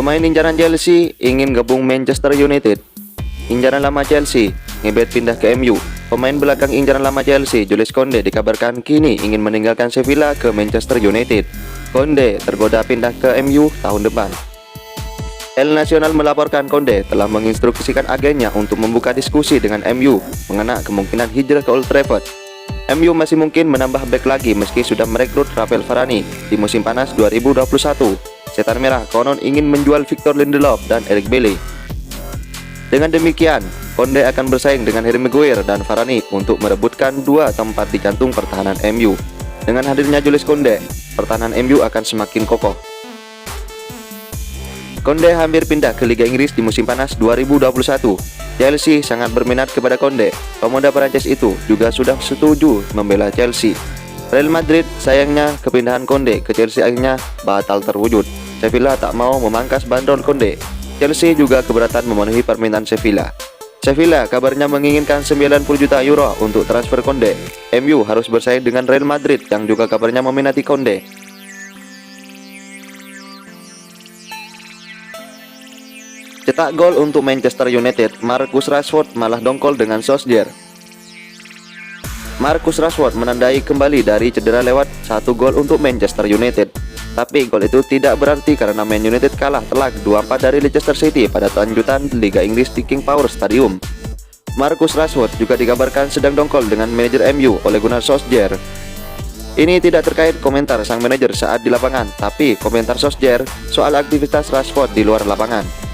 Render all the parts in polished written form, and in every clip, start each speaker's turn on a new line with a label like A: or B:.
A: Pemain incaran Chelsea ingin gabung Manchester United. Incaran lama Chelsea ngebet pindah ke MU. Pemain belakang incaran lama Chelsea, Jules Koundé, dikabarkan kini ingin meninggalkan Sevilla ke Manchester United. Koundé tergoda pindah ke MU tahun depan. El Nacional melaporkan Koundé telah menginstruksikan agennya untuk membuka diskusi dengan MU mengenai kemungkinan hijrah ke Old Trafford. MU masih mungkin menambah bek lagi meski sudah merekrut Rafael Varane di musim panas 2021. Setan Merah konon ingin menjual Victor Lindelof dan Eric Bailly. Dengan demikian, Koundé akan bersaing dengan Harry Maguire dan Varane untuk merebutkan dua tempat di jantung pertahanan MU. Dengan hadirnya Jules Koundé, pertahanan MU akan semakin kokoh. Koundé hampir pindah ke Liga Inggris di musim panas 2021. Chelsea sangat berminat kepada Koundé. Pemuda Perancis itu juga sudah setuju membela Chelsea. Real Madrid sayangnya kepindahan Koundé ke Chelsea akhirnya batal terwujud. Sevilla tak mau memangkas bandrol Koundé. Chelsea juga keberatan memenuhi permintaan Sevilla. Sevilla kabarnya menginginkan 90 juta euro untuk transfer Koundé. MU harus bersaing dengan Real Madrid yang juga kabarnya meminati Koundé. Cetak gol untuk Manchester United, Marcus Rashford malah dongkol dengan Solskjaer. Marcus Rashford menandai kembali dari cedera lewat 1 gol untuk Manchester United. Tapi gol itu tidak berarti karena Man United kalah telak 2-4 dari Leicester City pada lanjutan Liga Inggris di King Power Stadium. Marcus Rashford juga dikabarkan sedang dongkol dengan manajer MU Ole Gunnar Solskjaer. Ini tidak terkait komentar sang manajer saat di lapangan, tapi komentar Solskjaer soal aktivitas Rashford di luar lapangan.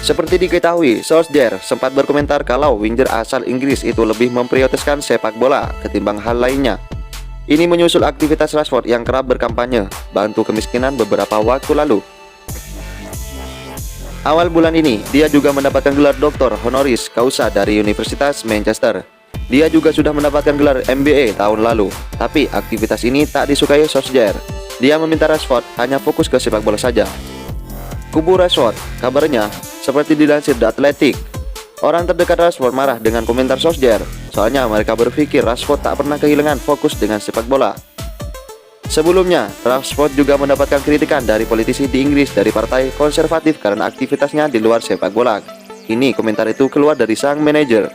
A: Seperti diketahui, Solskjaer sempat berkomentar kalau winger asal Inggris itu lebih memprioritaskan sepak bola ketimbang hal lainnya. Ini menyusul aktivitas Rashford yang kerap berkampanye bantu kemiskinan beberapa waktu lalu. Awal bulan ini, dia juga mendapatkan gelar doktor honoris causa dari Universitas Manchester. Dia juga sudah mendapatkan gelar MBA tahun lalu, tapi aktivitas ini tak disukai Solskjaer. Dia meminta Rashford hanya fokus ke sepak bola saja. Kubu Rashford, kabarnya seperti dilansir The Athletic, orang terdekat Rashford marah dengan komentar Solskjaer. Soalnya mereka berpikir Rashford tak pernah kehilangan fokus dengan sepak bola. Sebelumnya, Rashford juga mendapatkan kritikan dari politisi di Inggris dari partai konservatif karena aktivitasnya di luar sepak bola. Ini komentar itu keluar dari sang manajer.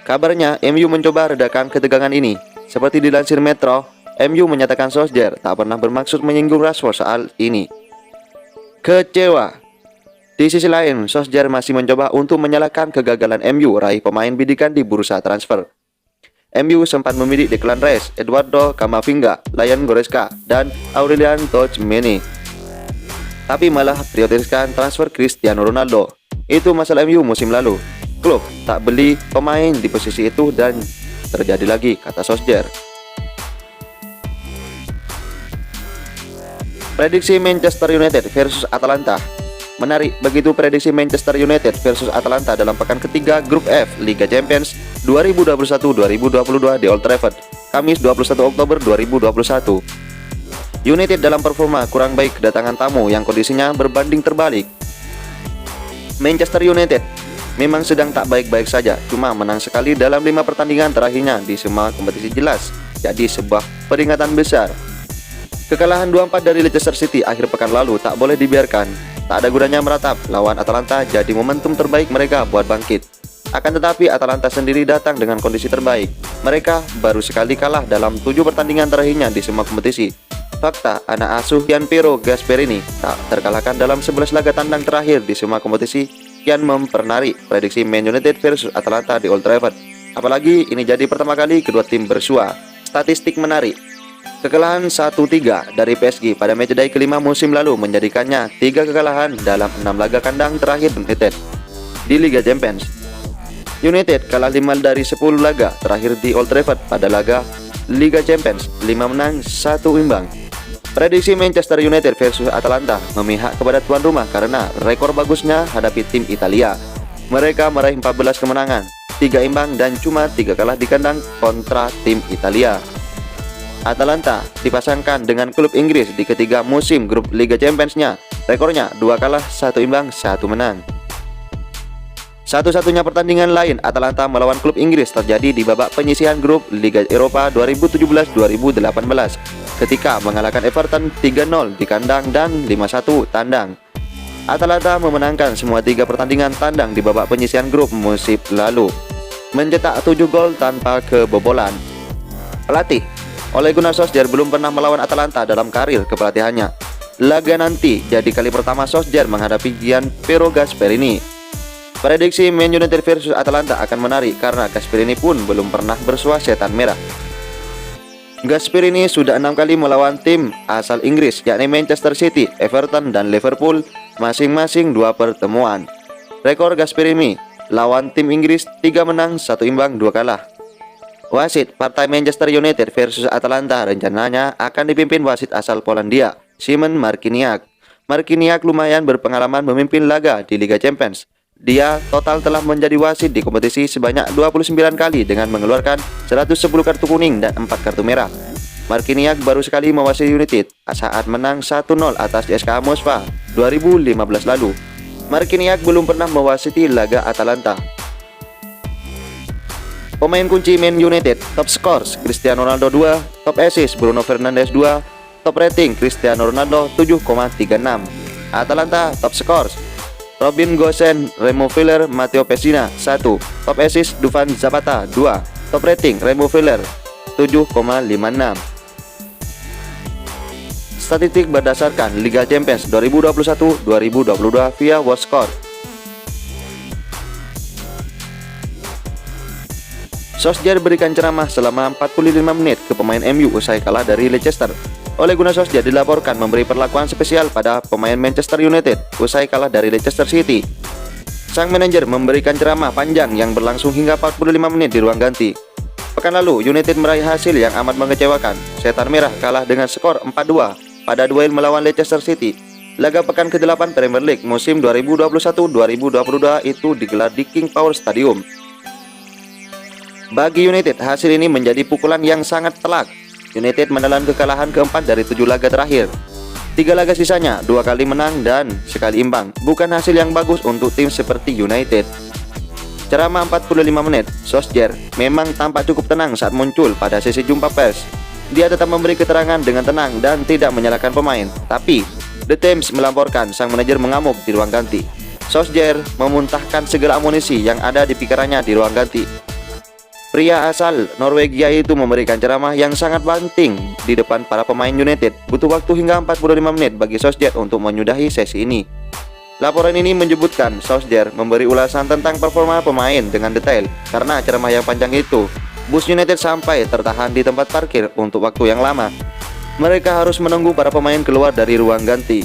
A: Kabarnya MU mencoba redakan ketegangan ini. Seperti dilansir Metro, MU menyatakan Solskjaer tak pernah bermaksud menyinggung Rashford soal ini. Kecewa. Di sisi lain, Solskjaer masih mencoba untuk menyalahkan kegagalan MU raih pemain bidikan di bursa transfer. MU sempat membidik Declan Rice, Eduardo Camavinga, Ryan Goretzka, dan Aurelian Tchouameni, tapi malah prioritaskan transfer Cristiano Ronaldo. Itu masalah MU musim lalu. Klub tak beli pemain di posisi itu dan terjadi lagi, kata Solskjaer. Prediksi Manchester United versus Atalanta. Menarik begitu prediksi Manchester United versus Atalanta dalam pekan ketiga Grup F Liga Champions 2021-2022 di Old Trafford, Kamis 21 Oktober 2021. United dalam performa kurang baik kedatangan tamu yang kondisinya berbanding terbalik. Manchester United memang sedang tak baik-baik saja, cuma menang sekali dalam 5 pertandingan terakhirnya di semua kompetisi jelas, jadi sebuah peringatan besar. Kekalahan 2-4 dari Leicester City akhir pekan lalu tak boleh dibiarkan. Tak ada gunanya meratap, lawan Atalanta jadi momentum terbaik mereka buat bangkit. Akan tetapi Atalanta sendiri datang dengan kondisi terbaik. Mereka baru sekali kalah dalam 7 pertandingan terakhirnya di semua kompetisi. Fakta, anak asuh Gianpiero Gasperini tak terkalahkan dalam 11 laga tandang terakhir di semua kompetisi. Kian mempernarik prediksi Man United versus Atalanta di Old Trafford. Apalagi ini jadi pertama kali kedua tim bersua. Statistik menarik. Kekalahan 1-3 dari PSG pada matchday kelima musim lalu menjadikannya 3 kekalahan dalam 6 laga kandang terakhir United di Liga Champions. United kalah 5 dari 10 laga terakhir di Old Trafford pada laga Liga Champions, 5 menang, 1 imbang. Prediksi Manchester United versus Atalanta memihak kepada tuan rumah karena rekor bagusnya hadapi tim Italia. Mereka meraih 14 kemenangan, 3 imbang dan cuma 3 kalah di kandang kontra tim Italia. Atalanta dipasangkan dengan klub Inggris di ketiga musim grup Liga Champions-nya. Rekornya 2 kalah, 1 imbang, 1 menang. Satu-satunya pertandingan lain Atalanta melawan klub Inggris terjadi di babak penyisihan grup Liga Eropa 2017-2018. ketika mengalahkan Everton 3-0 di kandang dan 5-1 tandang. Atalanta memenangkan semua 3 pertandingan tandang di babak penyisihan grup musim lalu, mencetak 7 gol tanpa kebobolan. Pelatih Ole Gunnar Solskjaer belum pernah melawan Atalanta dalam karir kepelatihannya. Laga nanti jadi kali pertama Solskjaer menghadapi Gianpiero Gasperini. Prediksi Man United versus Atalanta akan menarik karena Gasperini pun belum pernah bersuah setan merah. Gasperini sudah 6 kali melawan tim asal Inggris, yakni Manchester City, Everton, dan Liverpool, masing-masing 2 pertemuan. Rekor Gasperini lawan tim Inggris 3 menang, 1 imbang, 2 kalah. Wasit partai Manchester United versus Atalanta rencananya akan dipimpin wasit asal Polandia, Szymon Marciniak. Marciniak lumayan berpengalaman memimpin laga di Liga Champions. Dia total telah menjadi wasit di kompetisi sebanyak 29 kali dengan mengeluarkan 110 kartu kuning dan 4 kartu merah. Marciniak baru sekali mewasiti United saat menang 1-0 atas CSKA Moskwa 2015 lalu. Marciniak belum pernah mewasiti laga Atalanta. Pemain kunci Man United: top scores Cristiano Ronaldo 2, top assist Bruno Fernandes 2, top rating Cristiano Ronaldo 7,36. Atalanta top scores: Robin Gosens, Remo Freuler, Matteo Pessina 1, top assist Dufan Zapata 2, top rating Remo Freuler 7,56. Statistik berdasarkan Liga Champions 2021-2022 via WatchScore. Solskjaer berikan ceramah selama 45 menit ke pemain MU usai kalah dari Leicester. Ole Gunnar Solskjaer dilaporkan memberi perlakuan spesial pada pemain Manchester United usai kalah dari Leicester City. Sang manajer memberikan ceramah panjang yang berlangsung hingga 45 menit di ruang ganti. Pekan lalu, United meraih hasil yang amat mengecewakan. Setan Merah kalah dengan skor 4-2 pada duel melawan Leicester City. Laga pekan ke-8 Premier League musim 2021-2022 itu digelar di King Power Stadium. Bagi United, hasil ini menjadi pukulan yang sangat telak. United menelan kekalahan keempat dari 7 laga terakhir. 3 laga sisanya, 2 kali menang dan sekali imbang. Bukan hasil yang bagus untuk tim seperti United. Ceramah 45 menit, Solskjaer memang tampak cukup tenang saat muncul pada sesi jumpa pers. Dia tetap memberi keterangan dengan tenang dan tidak menyalahkan pemain. Tapi, The Times melaporkan sang manajer mengamuk di ruang ganti. Solskjaer memuntahkan segala amunisi yang ada di pikirannya di ruang ganti. Pria asal Norwegia itu memberikan ceramah yang sangat penting di depan para pemain United. Butuh waktu hingga 45 menit bagi Solskjaer untuk menyudahi sesi ini. Laporan ini menyebutkan Solskjaer memberi ulasan tentang performa pemain dengan detail. Karena ceramah yang panjang itu, bus United sampai tertahan di tempat parkir untuk waktu yang lama. Mereka harus menunggu para pemain keluar dari ruang ganti.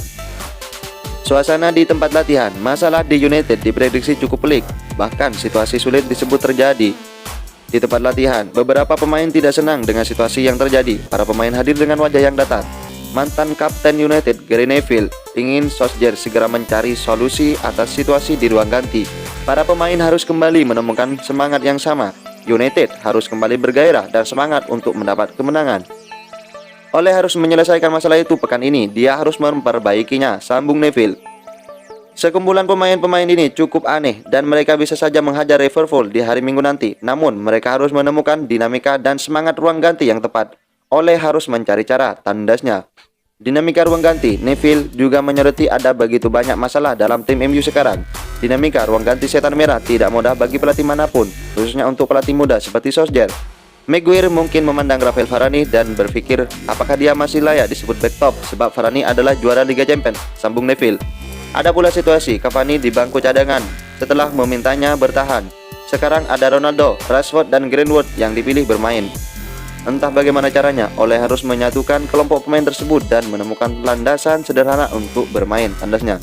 A: Suasana di tempat latihan, masalah di United diprediksi cukup pelik. Bahkan situasi sulit disebut terjadi. Di tempat latihan, beberapa pemain tidak senang dengan situasi yang terjadi. Para pemain hadir dengan wajah yang datar. Mantan kapten United, Gary Neville, ingin Solskjaer segera mencari solusi atas situasi di ruang ganti. Para pemain harus kembali menemukan semangat yang sama. United harus kembali bergairah dan semangat untuk mendapat kemenangan. Ole harus menyelesaikan masalah itu pekan ini. Dia harus memperbaikinya, sambung Neville. Sekumpulan pemain-pemain ini cukup aneh dan mereka bisa saja menghajar Liverpool di hari Minggu nanti. Namun mereka harus menemukan dinamika dan semangat ruang ganti yang tepat. Ole harus mencari cara, tandasnya. Dinamika ruang ganti, Neville juga menyoroti ada begitu banyak masalah dalam tim MU sekarang. Dinamika ruang ganti setan merah tidak mudah bagi pelatih manapun, khususnya untuk pelatih muda seperti Solskjaer. Maguire mungkin memandang Rafael Varane dan berpikir apakah dia masih layak disebut back top sebab Varane adalah juara Liga Champions, sambung Neville. Ada pula situasi Cavani di bangku cadangan setelah memintanya bertahan. Sekarang ada Ronaldo, Rashford, dan Greenwood yang dipilih bermain. Entah bagaimana caranya, Ole harus menyatukan kelompok pemain tersebut dan menemukan landasan sederhana untuk bermain, tandasnya.